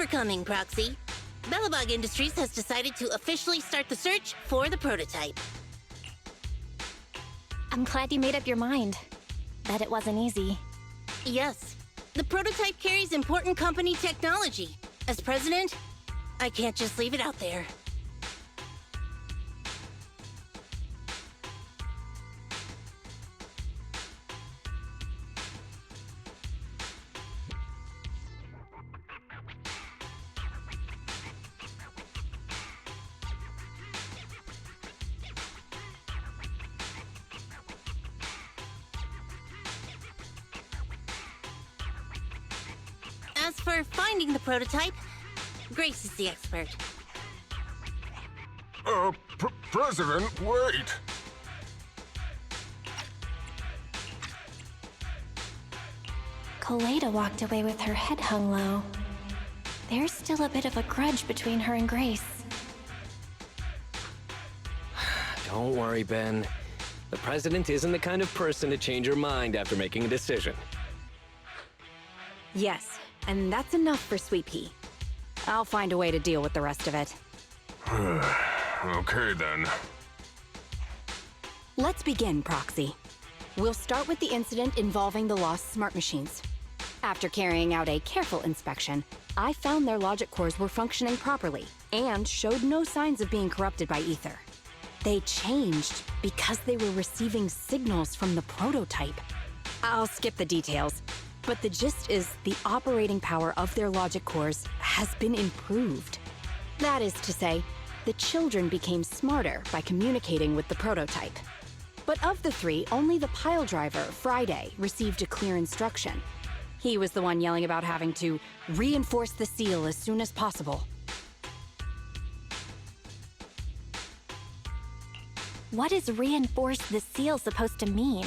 for coming, Proxy. Bellabog Industries has decided to officially start the search for the prototype. I'm glad you made up your mind. Bet it wasn't easy. Yes. The prototype carries important company technology. As president, I can't just leave it out there. As for finding the prototype, Grace is the expert. President, wait! Kaleda walked away with her head hung low. There's still a bit of a grudge between her and Grace. Don't worry, Ben. The president isn't the kind of person to change her mind after making a decision. Yes, and that's enough for Sweet Pea. I'll find a way to deal with the rest of it. Okay, then. Let's begin, Proxy. We'll start with the incident involving the lost smart machines. After carrying out a careful inspection, I found their logic cores were functioning properly and showed no signs of being corrupted by ether. They changed because they were receiving signals from the prototype. I'll skip the details, but the gist is the operating power of their logic cores has been improved. That is to say, the children became smarter by communicating with the prototype. But of the three, only the pile driver, Friday, received a clear instruction. He was the one yelling about having to reinforce the seal as soon as possible. What is reinforce the seal supposed to mean?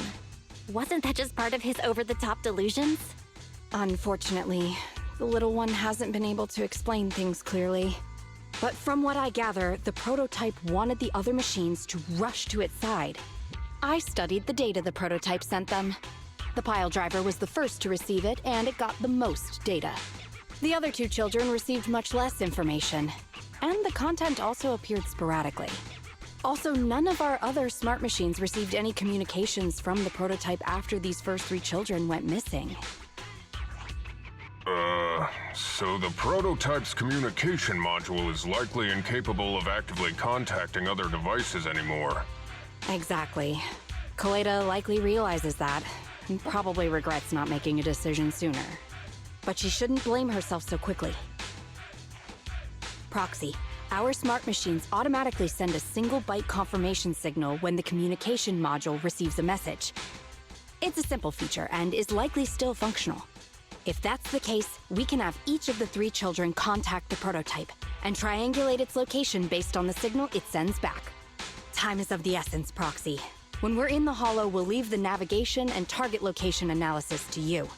Wasn't that just part of his over-the-top delusions? Unfortunately, the little one hasn't been able to explain things clearly. But from what I gather, the prototype wanted the other machines to rush to its side. I studied the data the prototype sent them. The pile driver was the first to receive it, and it got the most data. The other two children received much less information, and the content also appeared sporadically. Also, none of our other smart machines received any communications from the prototype after these first three children went missing. So the prototype's communication module is likely incapable of actively contacting other devices anymore. Exactly. Kaleda likely realizes that, and probably regrets not making a decision sooner. But she shouldn't blame herself so quickly. Proxy, our smart machines automatically send a single byte confirmation signal when the communication module receives a message. It's a simple feature and is likely still functional. If that's the case, we can have each of the three children contact the prototype and triangulate its location based on the signal it sends back. Time is of the essence, Proxy. When we're in the Hollow, we'll leave the navigation and target location analysis to you.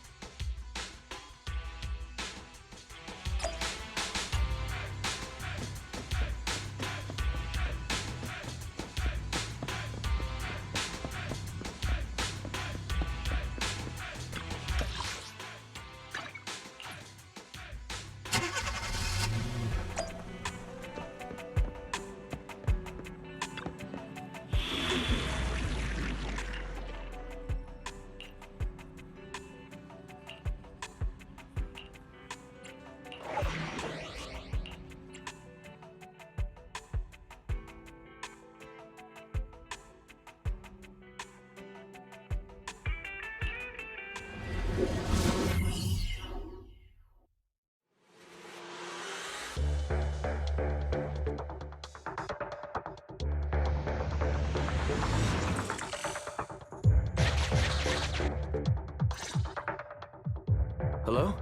Hello?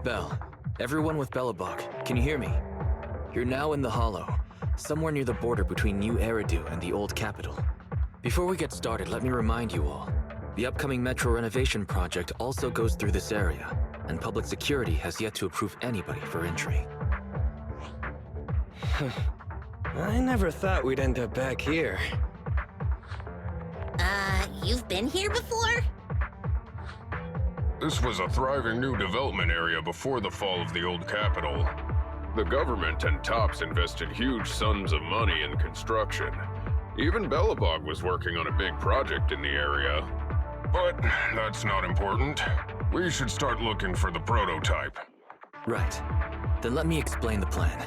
Bell. Everyone with Bellabog, can you hear me? You're now in the Hollow, somewhere near the border between New Eridu and the old capital. Before we get started, let me remind you all, the upcoming metro renovation project also goes through this area, and public security has yet to approve anybody for entry. I never thought we'd end up back here. You've been here before? This was a thriving new development area before the fall of the old capital. The government and TOPS invested huge sums of money in construction. Even Belobog was working on a big project in the area. But that's not important. We should start looking for the prototype. Right. Then let me explain the plan.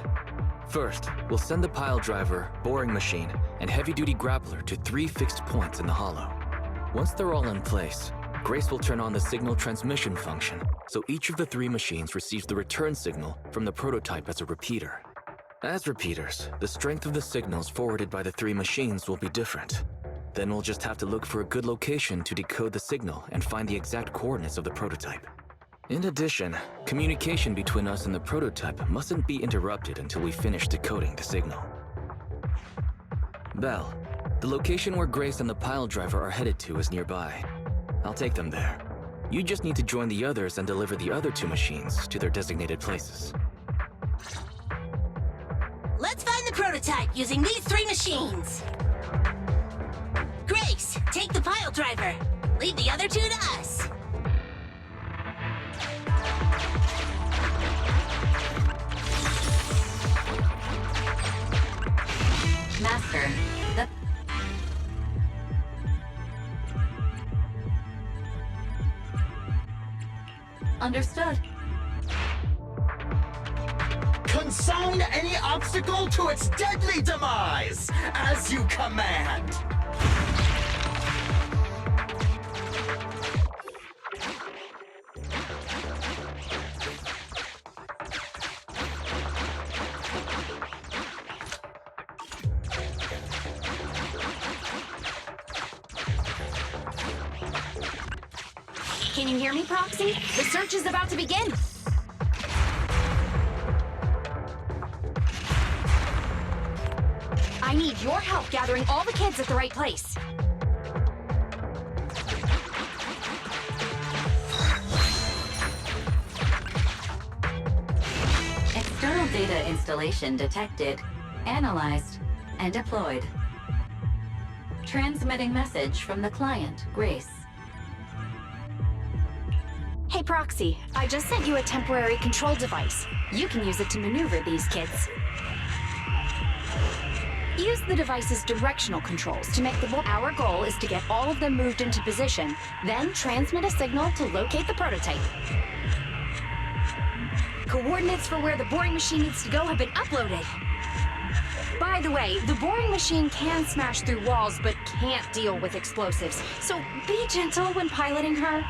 First, we'll send the pile driver, boring machine, and heavy-duty grappler to 3 fixed points in the hollow. Once they're all in place, Grace will turn on the signal transmission function, so each of the 3 machines receives the return signal from the prototype as a repeater. As repeaters, the strength of the signals forwarded by the 3 machines will be different. Then we'll just have to look for a good location to decode the signal and find the exact coordinates of the prototype. In addition, communication between us and the prototype mustn't be interrupted until we finish decoding the signal. Belle, the location where Grace and the pile driver are headed to is nearby. I'll take them there. You just need to join the others and deliver the other 2 machines to their designated places. Let's find the prototype using these 3 machines. Grace, take the pile driver. Leave the other 2 to us. Master, the... Understood. Consume any obstacle to its deadly demise, as you command. Can you hear me, Proxy? The search is about to begin. I need your help gathering all the kids at the right place. External data installation detected, analyzed, and deployed. Transmitting message from the client, Grace. Hey, Proxy, I just sent you a temporary control device. You can use it to maneuver these kids. Use the device's directional controls to make the ball. Our goal is to get all of them moved into position, then transmit a signal to locate the prototype. Coordinates for where the boring machine needs to go have been uploaded. By the way, the boring machine can smash through walls, but can't deal with explosives, so be gentle when piloting her.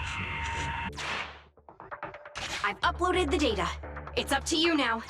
I've uploaded the data. It's up to you now.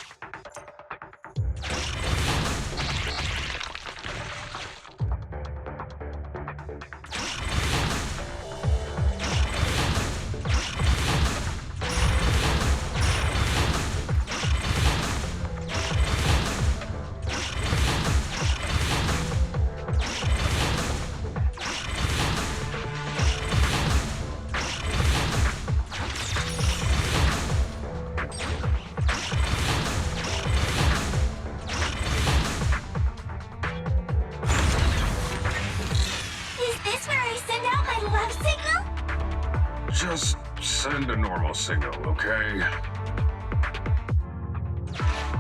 Just send a normal signal, okay?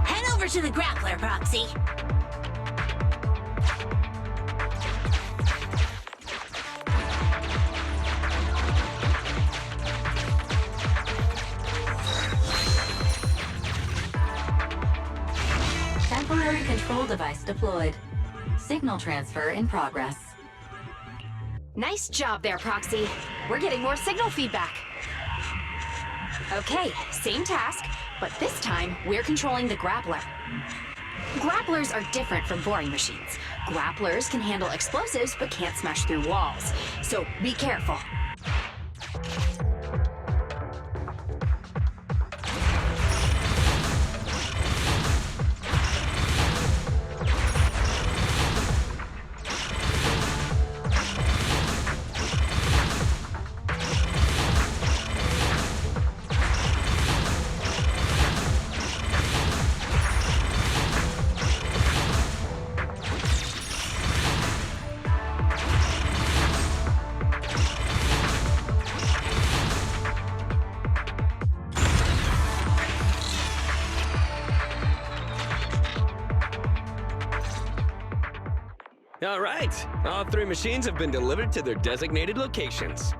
Head over to the grappler, Proxy. Temporary control device deployed. Signal transfer in progress. Nice job there, Proxy. We're getting more signal feedback. Okay, same task, but this time we're controlling the grappler. Grapplers are different from boring machines. Grapplers can handle explosives but can't smash through walls. So be careful. All right. All 3 machines have been delivered to their designated locations.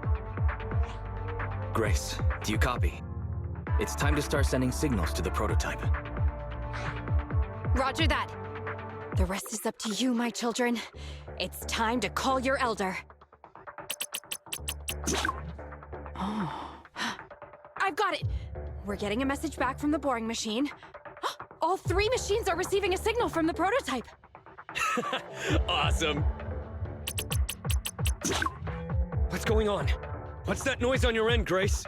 Grace, do you copy? It's time to start sending signals to the prototype. Roger that. The rest is up to you, my children. It's time to call your elder. Oh. I've got it! We're getting a message back from the boring machine. All 3 machines are receiving a signal from the prototype. Awesome. What's going on? What's that noise on your end, Grace?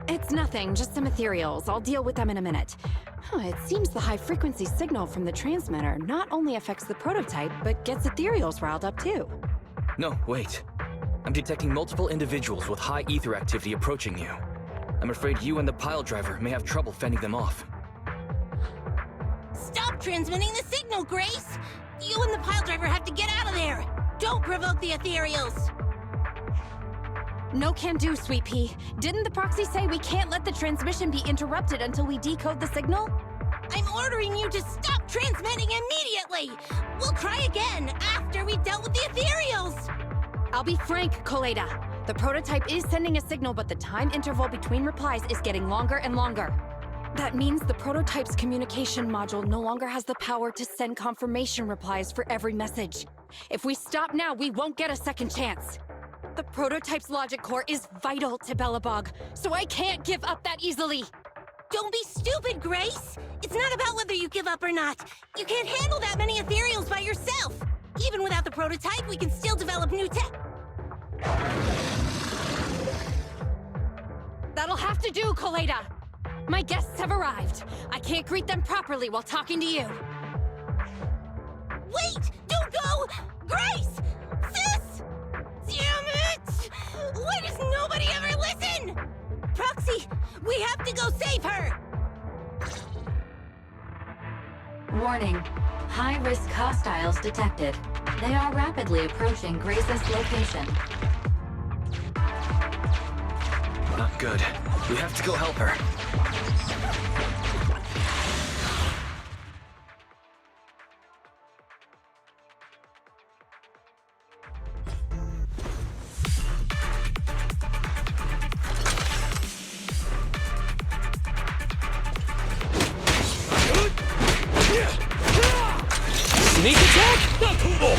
It's nothing, just some ethereals. I'll deal with them in a minute. It seems the high-frequency signal from the transmitter not only affects the prototype, but gets ethereals riled up too. No, wait. I'm detecting multiple individuals with high ether activity approaching you. I'm afraid you and the pile driver may have trouble fending them off. Stop transmitting the signal, Grace! You and the pile driver have to get out of there! Don't provoke the ethereals! No can do, Sweet Pea. Didn't the proxy say we can't let the transmission be interrupted until we decode the signal? I'm ordering you to stop transmitting immediately! We'll try again after we've dealt with the ethereals! I'll be frank, Koleda. The prototype is sending a signal, but the time interval between replies is getting longer and longer. That means the prototype's communication module no longer has the power to send confirmation replies for every message. If we stop now, we won't get a second chance. The prototype's logic core is vital to Belobog, so I can't give up that easily. Don't be stupid, Grace! It's not about whether you give up or not. You can't handle that many ethereals by yourself. Even without the prototype, we can still develop new tech. That'll have to do, Koleda. My guests have arrived. I can't greet them properly while talking to you. Wait! Don't go! Grace! Sis! Damn it! Why does nobody ever listen? Proxy, we have to go save her! Warning. High-risk hostiles detected. They are rapidly approaching Grace's location. Not good. We have to go help her. Sneak attack? Not cool!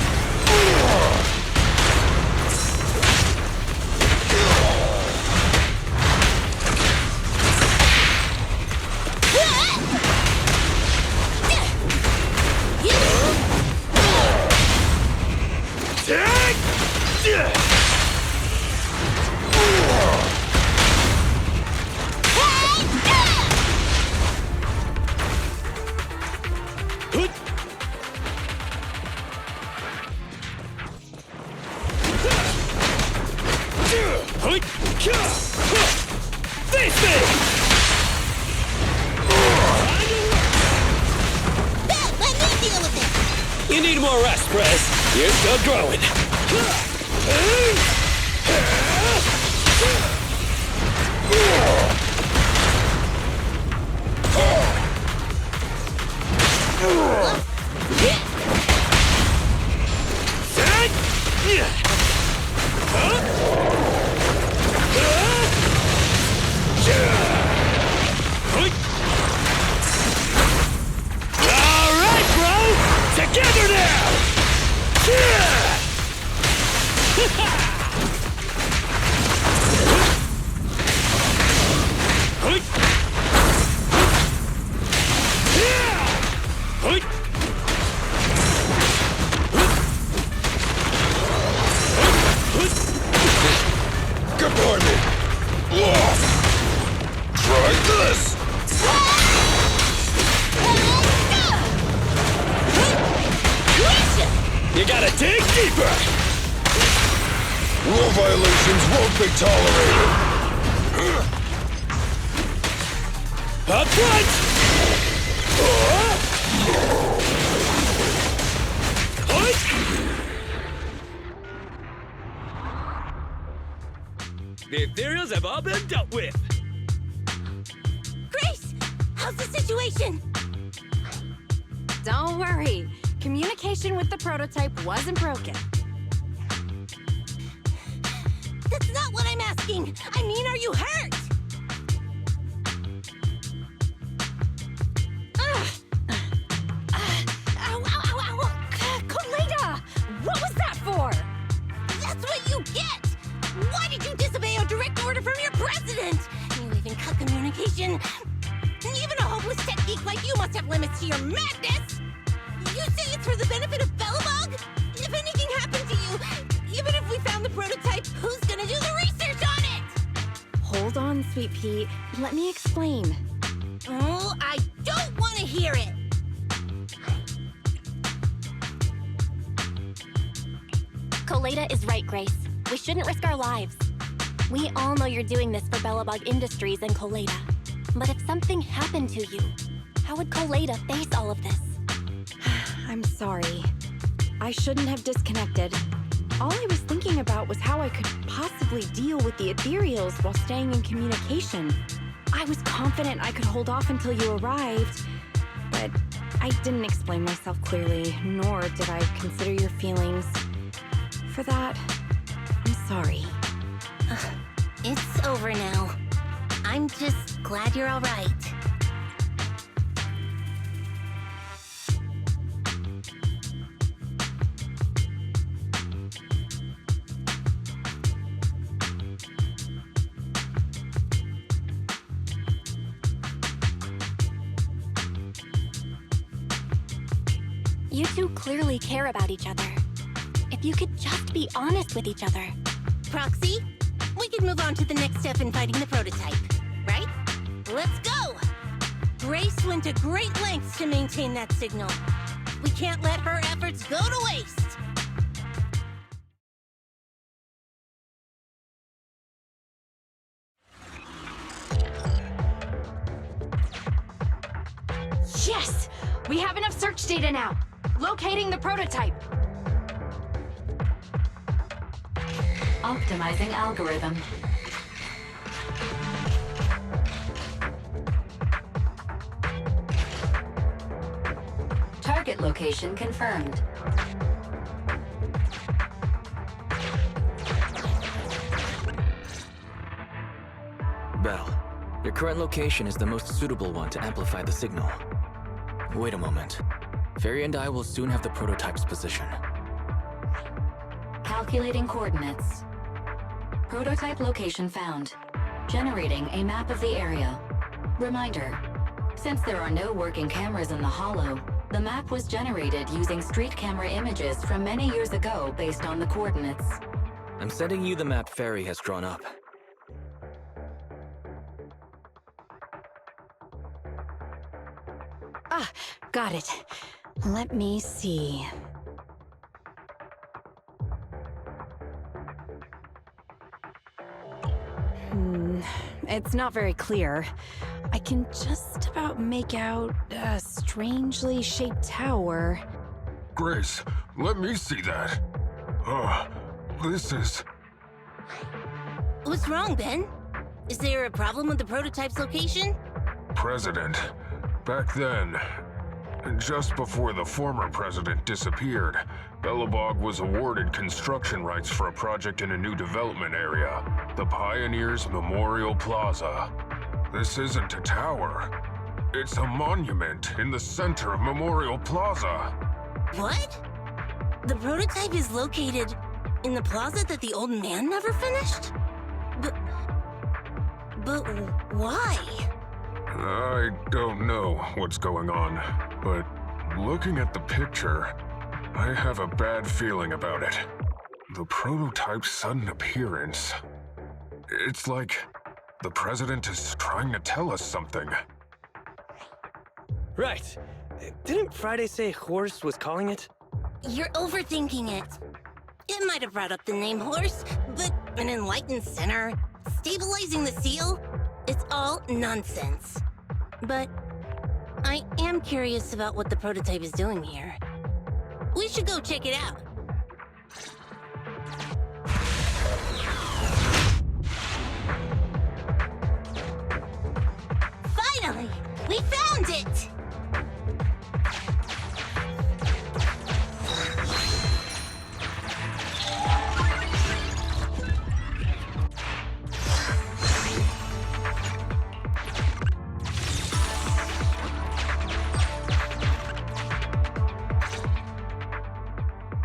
You need more rest, Prez. You're still growing. All right, bro! Together now! Good morning. Try this. You gotta dig deeper! Rule violations won't be tolerated. Up front! The ethereals have all been dealt with. Grace! How's the situation? Don't worry. Communication with the prototype wasn't broken. That's not what I'm asking! I mean, are you hurt? Ow, ow, ow, ow! Kaleda! What was that for? That's what you get! Why did you disobey a direct order from your president? You even cut communication. Even a hopeless tech geek like you must have limits to your madness! You say it's for the benefit of Belobog? If anything happened to you, even if we found the prototype, who's gonna do the research on it? Hold on, Sweet Pea. Let me explain. Oh, I don't want to hear it! Kaleda is right, Grace. We shouldn't risk our lives. We all know you're doing this for Belobog Industries and Kaleda. But if something happened to you, how would Kaleda face all of this? I'm sorry. I shouldn't have disconnected. All I was thinking about was how I could possibly deal with the ethereals while staying in communication. I was confident I could hold off until you arrived, but I didn't explain myself clearly, nor did I consider your feelings. For that, I'm sorry. It's over now. I'm just glad you're all right. You two clearly care about each other. If you could just be honest with each other. Proxy, we can move on to the next step in fighting the prototype, right? Let's go! Grace went to great lengths to maintain that signal. We can't let her efforts go to waste! Yes! We have enough search data now. Locating the prototype. Optimizing algorithm. Target location confirmed. Belle, your current location is the most suitable one to amplify the signal. Wait a moment. Fairy and I will soon have the prototype's position. Calculating coordinates. Prototype location found. Generating a map of the area. Reminder, since there are no working cameras in the Hollow, the map was generated using street camera images from many years ago based on the coordinates. I'm sending you the map Fairy has drawn up. Ah, got it. Let me see. It's not very clear. I can just about make out a strangely shaped tower. Grace, let me see that. This is... What's wrong, Ben? Is there a problem with the prototype's location? President. Back then, just before the former president disappeared, Belobog was awarded construction rights for a project in a new development area, the Pioneers Memorial Plaza. This isn't a tower. It's a monument in the center of Memorial Plaza. What? The prototype is located in the plaza that the old man never finished? But why? I don't know what's going on, but looking at the picture, I have a bad feeling about it. The prototype's sudden appearance. It's like the president is trying to tell us something. Right. Didn't Friday say Horse was calling it? You're overthinking it. It might have brought up the name Horse, but an enlightened center, stabilizing the seal, it's all nonsense. But I am curious about what the prototype is doing here. We should go check it out. Finally! We found it!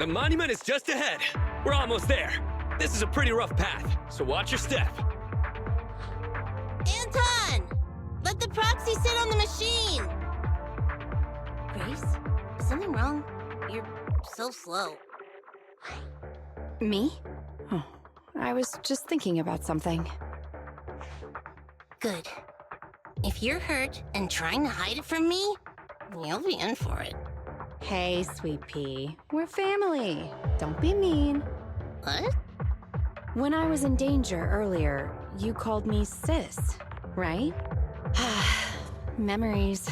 The monument is just ahead. We're almost there. This is a pretty rough path, so watch your step. Anton! Let the proxy sit on the machine! Grace? Is something wrong? You're so slow. Me? Oh, I was just thinking about something. Good. If you're hurt and trying to hide it from me, you'll be in for it. Hey, Sweet Pea. We're family. Don't be mean. What? When I was in danger earlier, you called me sis, right? Memories.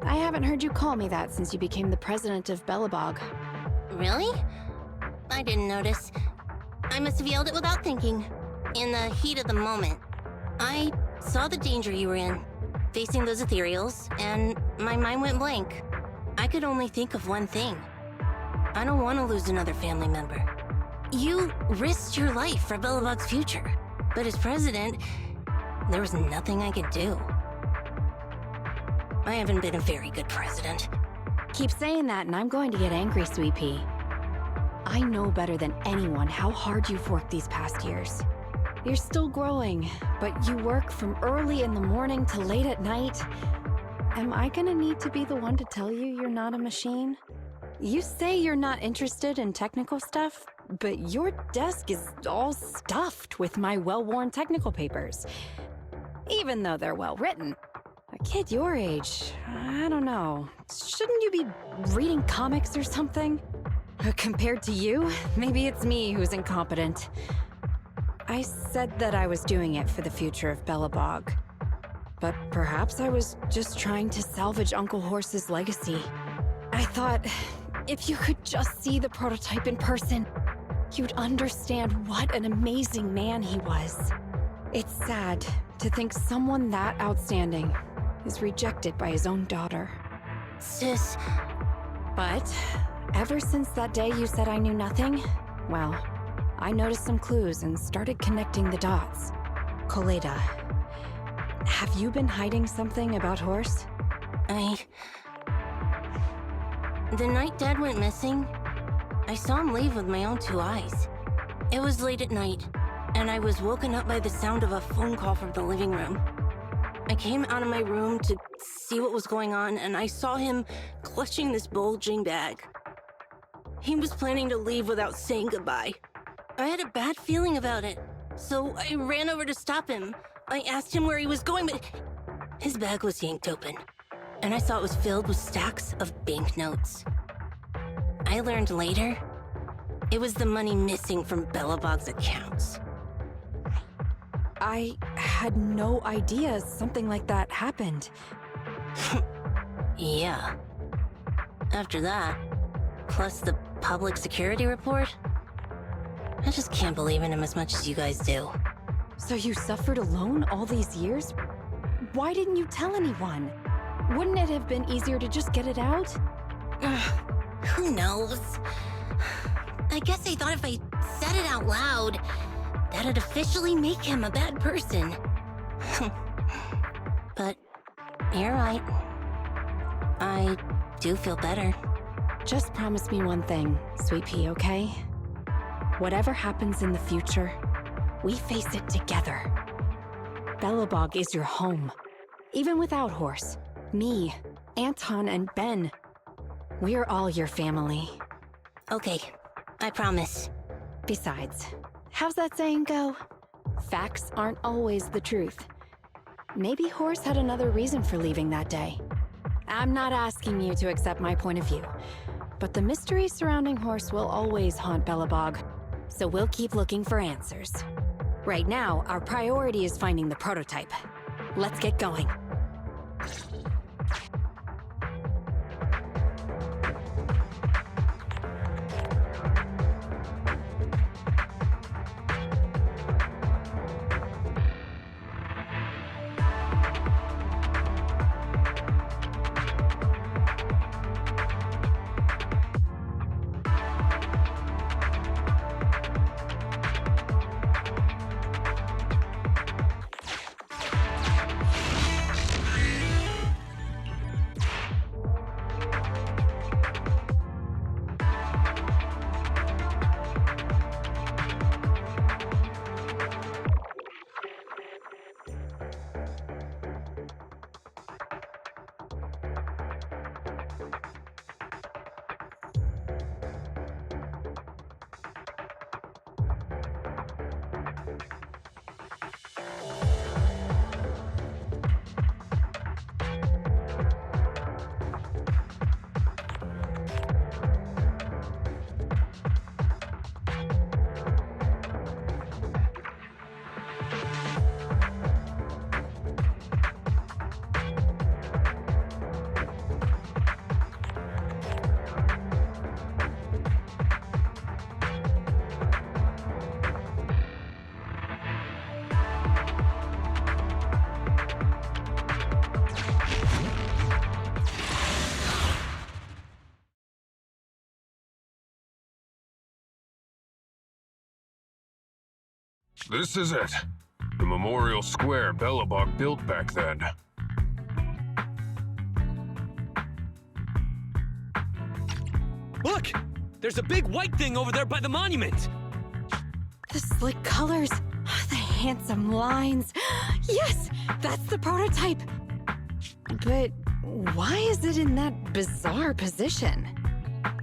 I haven't heard you call me that since you became the president of Belobog. Really? I didn't notice. I must have yelled it without thinking. In the heat of the moment. I saw the danger you were in, facing those ethereals, and my mind went blank. I could only think of one thing. I don't want to lose another family member. You risked your life for Belobog's future, but as president, there was nothing I could do. I haven't been a very good president. Keep saying that and I'm going to get angry, Sweet Pea. I know better than anyone how hard you've worked these past years. You're still growing, but you work from early in the morning to late at night. Am I gonna need to be the one to tell you you're not a machine? You say you're not interested in technical stuff, but your desk is all stuffed with my well-worn technical papers. Even though they're well-written. A kid your age, I don't know. Shouldn't you be reading comics or something? Compared to you, maybe it's me who's incompetent. I said that I was doing it for the future of Belobog. But perhaps I was just trying to salvage Uncle Horse's legacy. I thought, if you could just see the prototype in person, you'd understand what an amazing man he was. It's sad to think someone that outstanding is rejected by his own daughter. Sis, But ever since that day you said I knew nothing, well, I noticed some clues and started connecting the dots. Koleda, have you been hiding something about Horse? The night Dad went missing, I saw him leave with my own two eyes. It was late at night, and I was woken up by the sound of a phone call from the living room. I came out of my room to see what was going on, and I saw him clutching this bulging bag. He was planning to leave without saying goodbye. I had a bad feeling about it, so I ran over to stop him. I asked him where he was going, but his bag was yanked open, and I saw it was filled with stacks of banknotes. I learned later, it was the money missing from Belobog's accounts. I had no idea something like that happened. Yeah. After that, plus the public security report, I just can't believe in him as much as you guys do. So you suffered alone all these years? Why didn't you tell anyone? Wouldn't it have been easier to just get it out? Who knows? I guess I thought if I said it out loud, that'd officially make him a bad person. But you're right. I do feel better. Just promise me one thing, Sweet Pea, okay? Whatever happens in the future, we face it together. Belobog is your home. Even without Horse, me, Anton, and Ben, we're all your family. Okay, I promise. Besides, how's that saying go? Facts aren't always the truth. Maybe Horse had another reason for leaving that day. I'm not asking you to accept my point of view, but the mystery surrounding Horse will always haunt Belobog, so we'll keep looking for answers. Right now, our priority is finding the prototype. Let's get going. This is it. The memorial square Belobog built back then. Look! There's a big white thing over there by the monument! The slick colors, the handsome lines. Yes, that's the prototype. But why is it in that bizarre position?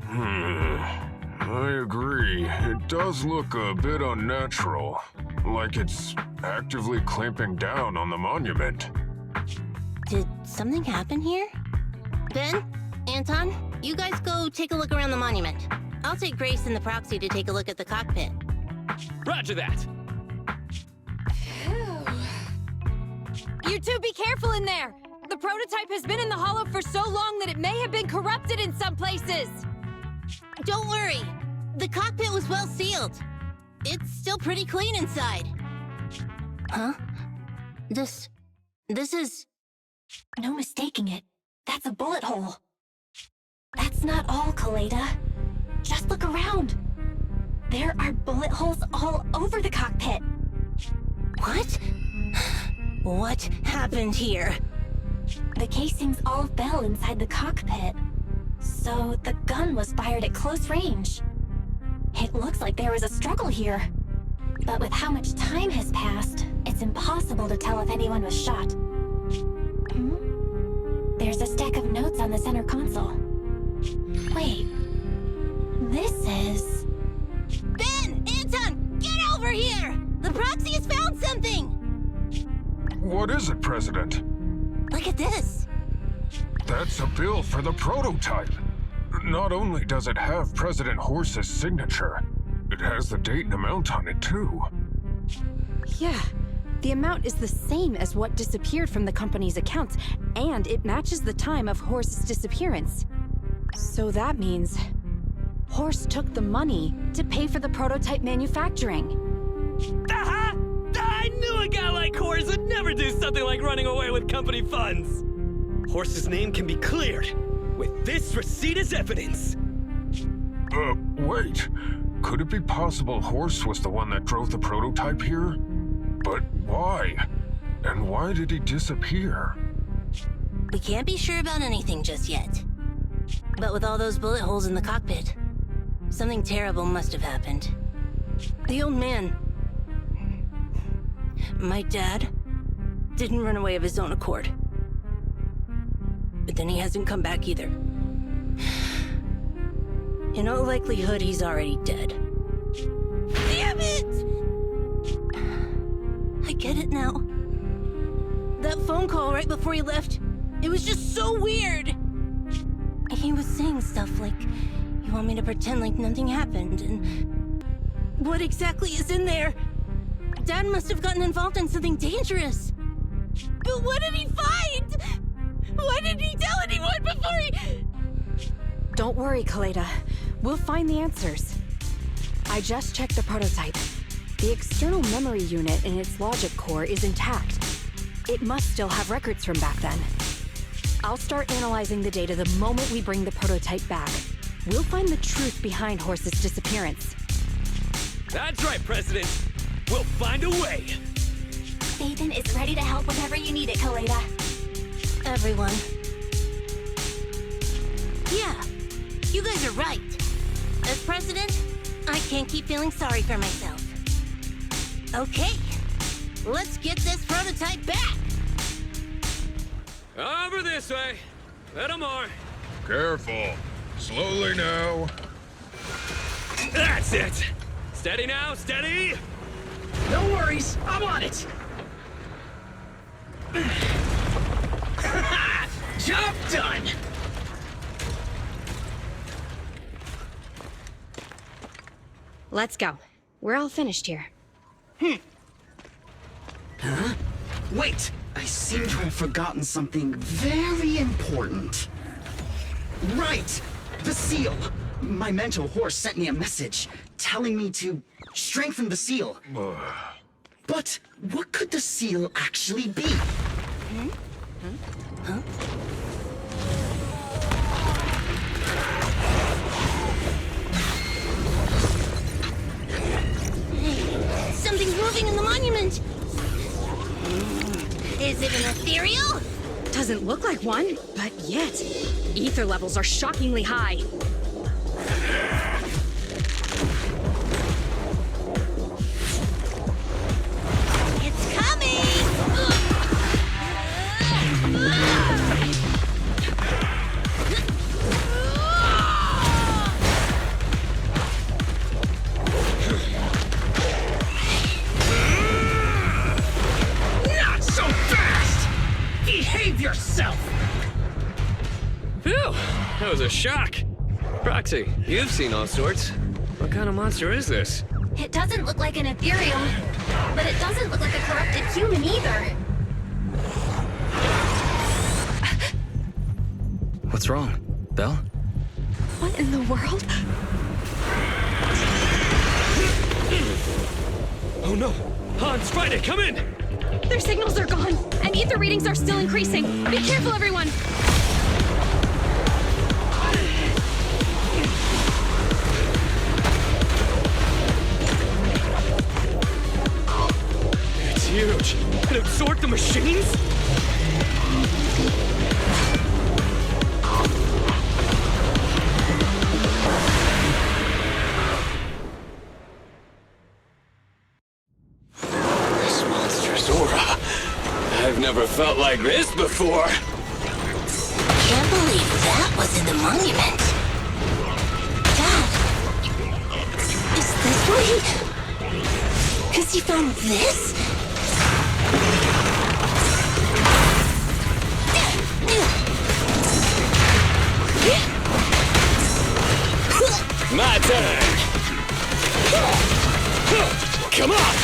I agree. It does look a bit unnatural. Like it's actively clamping down on the monument. Did something happen here? Ben? Anton? You guys go take a look around the monument. I'll take Grace and the proxy to take a look at the cockpit. Roger that! You two be careful in there! The prototype has been in the hollow for so long that it may have been corrupted in some places! Don't worry. The cockpit was well sealed. It's still pretty clean inside. Huh? This is... No mistaking it. That's a bullet hole. That's not all, Kaleda. Just look around. There are bullet holes all over the cockpit. What? What happened here? The casings all fell inside the cockpit. So the gun was fired at close range. It looks like there was a struggle here. But with how much time has passed, it's impossible to tell if anyone was shot. There's a stack of notes on the center console. Wait. This is... Ben! Anton! Get over here! The proxy has found something! What is it, President? Look at this. That's a bill for the prototype. Not only does it have President Horse's signature, it has the date and amount on it, too. Yeah, the amount is the same as what disappeared from the company's accounts, and it matches the time of Horse's disappearance. So that means... Horse took the money to pay for the prototype manufacturing. Aha! I knew a guy like Horse would never do something like running away with company funds! Horse's name can be cleared, with this receipt as evidence. Wait. Could it be possible Horse was the one that drove the prototype here? But why? And why did he disappear? We can't be sure about anything just yet. But with all those bullet holes in the cockpit, something terrible must have happened. The old man... My dad didn't run away of his own accord. But then he hasn't come back either. In all likelihood, he's already dead. Damn it! I get it now. That phone call right before he left, it was just so weird. He was saying stuff like, you want me to pretend like nothing happened, and... What exactly is in there? Dad must have gotten involved in something dangerous. But what did he find? Why didn't he tell anyone before he... Don't worry, Kaleda. We'll find the answers. I just checked the prototype. The external memory unit in its logic core is intact. It must still have records from back then. I'll start analyzing the data the moment we bring the prototype back. We'll find the truth behind Horse's disappearance. That's right, President. We'll find a way. Nathan is ready to help whenever you need it, Kaleda. Everyone. Yeah, you guys are right. As president, I can't keep feeling sorry for myself. Okay, let's get this prototype back. Over this way. Little more. Careful. Slowly now. That's it. Steady now, steady. No worries, I'm on it. Job done. Let's go. We're all finished here. Huh? Wait! I seem to have forgotten something very important. Right! The seal! My mentor Horse sent me a message telling me to strengthen the seal. But what could the seal actually be? So something's moving in the monument. Is it an ethereal? Doesn't look like one, but yet, ether levels are shockingly high. It's coming! Not so fast! Behave yourself! Phew, that was a shock. Proxy, you've seen all sorts. What kind of monster is this? It doesn't look like an ethereal, but it doesn't look like a corrupted human either. What's wrong, Belle? What in the world? Oh no! Hans, Friday, come in! Their signals are gone, and ether readings are still increasing. Be careful, everyone! It's huge! It absorbed the machines? This monster's aura. I've never felt like this before. Can't believe that was in the monument. Dad, is this what he... Cause he found this? My turn! Come on!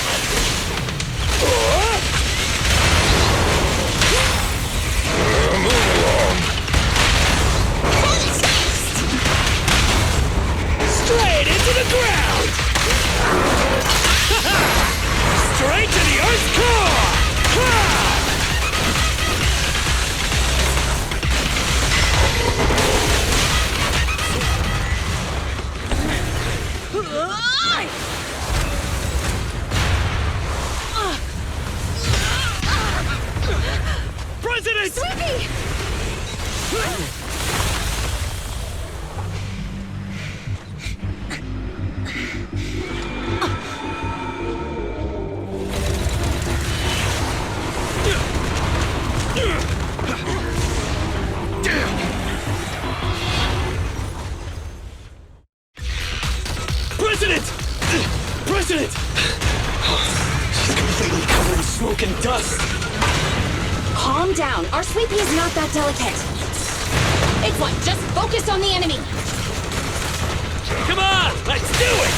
Move along! Straight into the ground! Straight to the Earth's core! President! Sweepy! President! President! She's completely covered in smoke and dust. Calm down. Our sweepy is not that delicate. It's what? Just focus on the enemy. Come on, let's do it!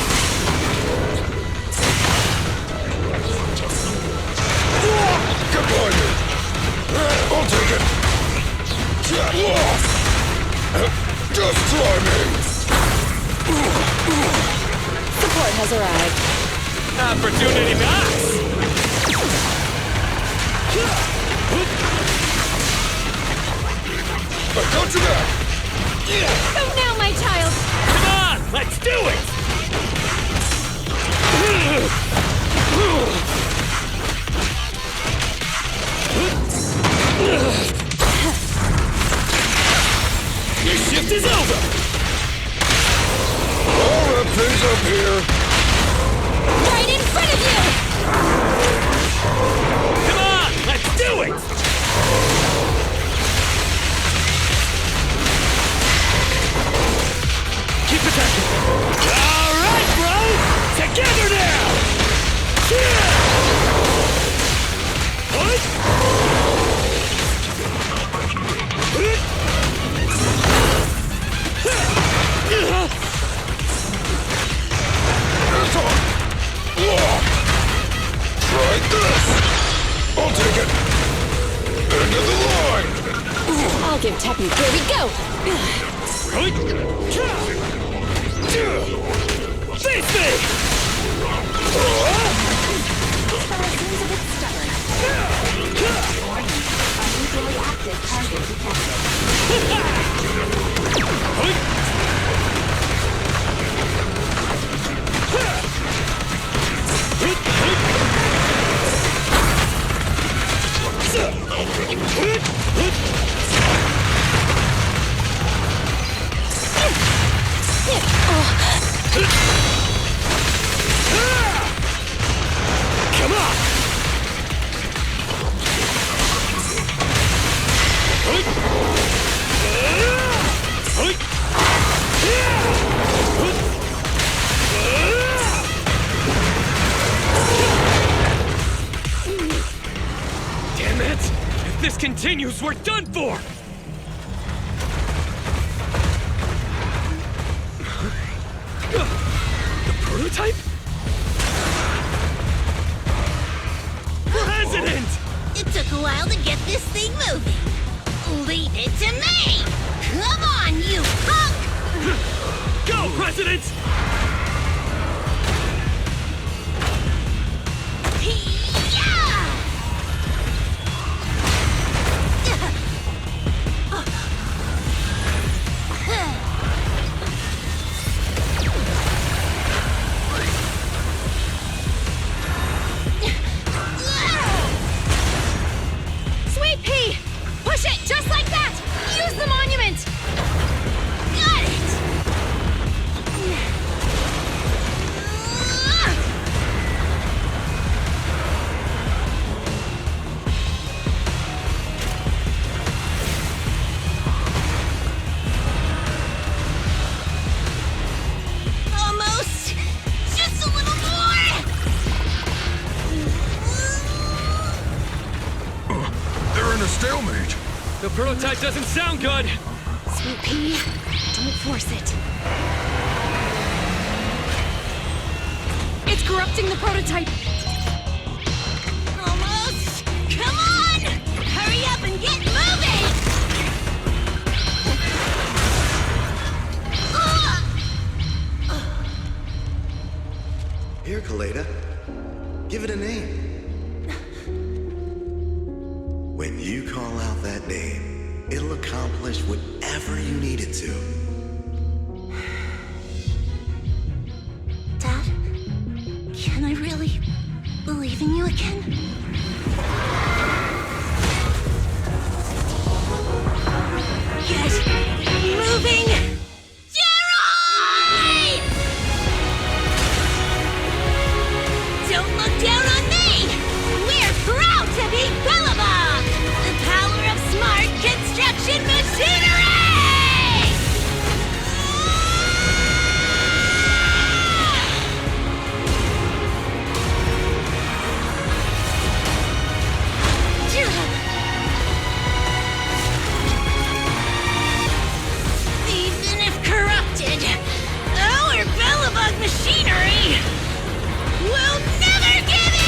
Get by me! I'll take it! Just try me! Support has arrived. Opportunity knocks! I got you back! Come now, my child. Come on, let's do it! Your shift is over! I'll wrap things up here! Right in front of you! Come on, let's do it! Keep attacking! Alright, bro! Together now! Yeah! What? It's on! Try this! I'll take it! End of the line! I'll give technique. Here we go. Face me! This fellow seems a bit stubborn. Unusually active target detected. Damn it! If this continues, we're done for! The prototype? President! It took a while to get this thing moving. Leave it to me! Come on, you punk! Go, President! Sweet pea! Push it just like that! Use the monument! Got it! Almost! Just a little more! They're in a stalemate. The prototype doesn't sound good! Sweet pea, don't force it. It's corrupting the prototype. Almost! Come on! Hurry up and get moving! Here, Kaleda. Give it a name. When you call out that name, it'll accomplish whatever you need it to. Dad, can I really believe in you again? Get moving! Gerard! Don't look down on me! We're proud to be Bellabog! The power of smart construction machinery! Even if corrupted, our Bellabog machinery will never give in!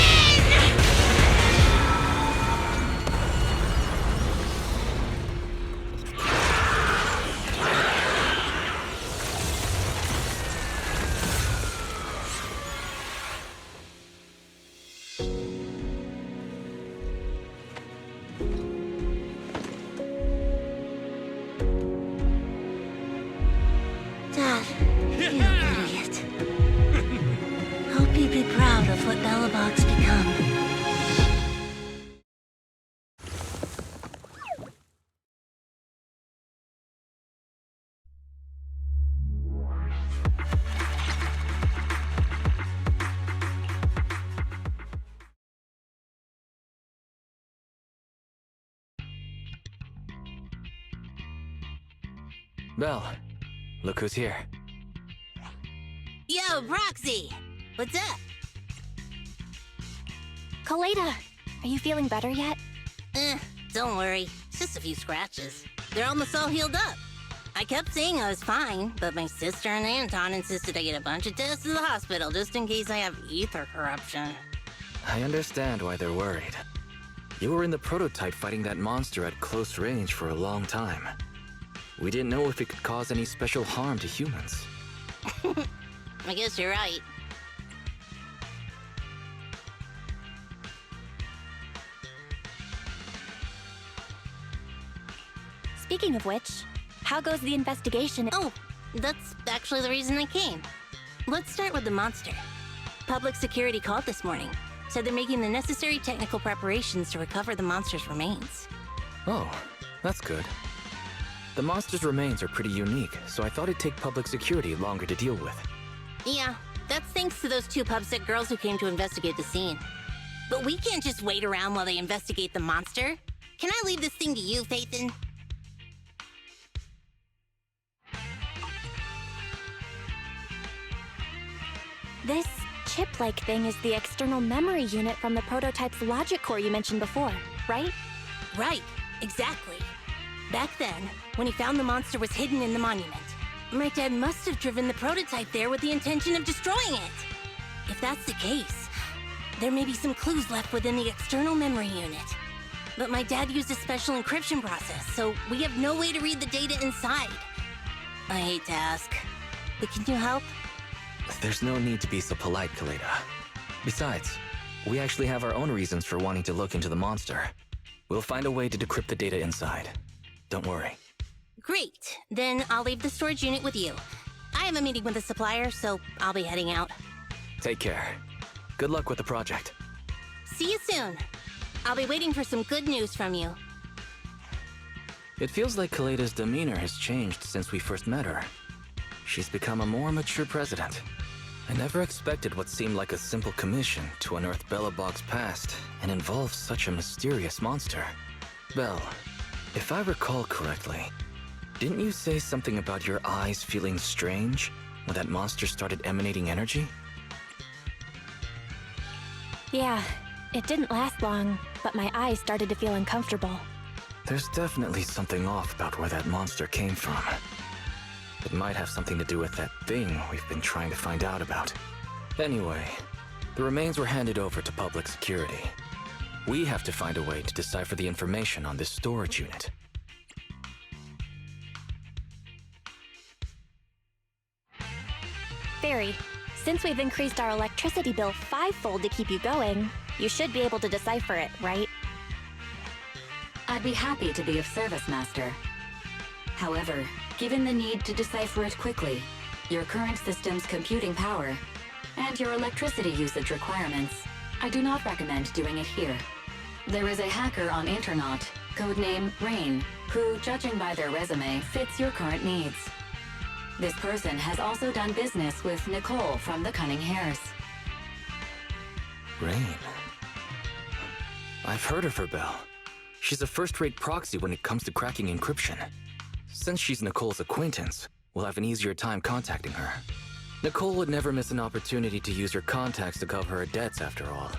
Dad, you idiot. Hope you'd be proud of what Bellabog's become. Belle, look who's here. Yo, Proxy! What's up? Kaleda, are you feeling better yet? Don't worry. It's just a few scratches. They're almost all healed up. I kept saying I was fine, but my sister and Anton insisted I get a bunch of tests at the hospital just in case I have ether corruption. I understand why they're worried. You were in the prototype fighting that monster at close range for a long time. We didn't know if it could cause any special harm to humans. I guess you're right. Speaking of which, how goes the investigation? Oh, that's actually the reason I came. Let's start with the monster. Public security called this morning. Said they're making the necessary technical preparations to recover the monster's remains. Oh, that's good. The monster's remains are pretty unique, so I thought it'd take public security longer to deal with. Yeah, that's thanks to those two pubsec girls who came to investigate the scene. But we can't just wait around while they investigate the monster. Can I leave this thing to you, Phaethon? This chip-like thing is the external memory unit from the prototype's logic core you mentioned before, right? Right, exactly. Back then, when he found the monster was hidden in the monument, my dad must have driven the prototype there with the intention of destroying it. If that's the case, there may be some clues left within the external memory unit. But my dad used a special encryption process, so we have no way to read the data inside. I hate to ask, but can you help? There's no need to be so polite, Kaleda. Besides, we actually have our own reasons for wanting to look into the monster. We'll find a way to decrypt the data inside. Don't worry. Great, then I'll leave the storage unit with you. I have a meeting with the supplier, so I'll be heading out. Take care. Good luck with the project. See you soon. I'll be waiting for some good news from you. It feels like Kaleda's demeanor has changed since we first met her. She's become a more mature president. I never expected what seemed like a simple commission to unearth Belobog's past and involve such a mysterious monster. Belle, if I recall correctly, didn't you say something about your eyes feeling strange when that monster started emanating energy? Yeah, it didn't last long, but my eyes started to feel uncomfortable. There's definitely something off about where that monster came from. It might have something to do with that thing we've been trying to find out about. Anyway, the remains were handed over to public security. We have to find a way to decipher the information on this storage unit. Fairy, since we've increased our electricity bill 5-fold to keep you going, you should be able to decipher it, right? I'd be happy to be of service, Master. However, given the need to decipher it quickly, your current system's computing power, and your electricity usage requirements, I do not recommend doing it here. There is a hacker on Internaut, codename Rain, who, judging by their resume, fits your current needs. This person has also done business with Nicole from the Cunning Hares. Rain. I've heard of her, Belle. She's a first-rate proxy when it comes to cracking encryption. Since she's Nicole's acquaintance, we'll have an easier time contacting her. Nicole would never miss an opportunity to use her contacts to cover her debts, after all.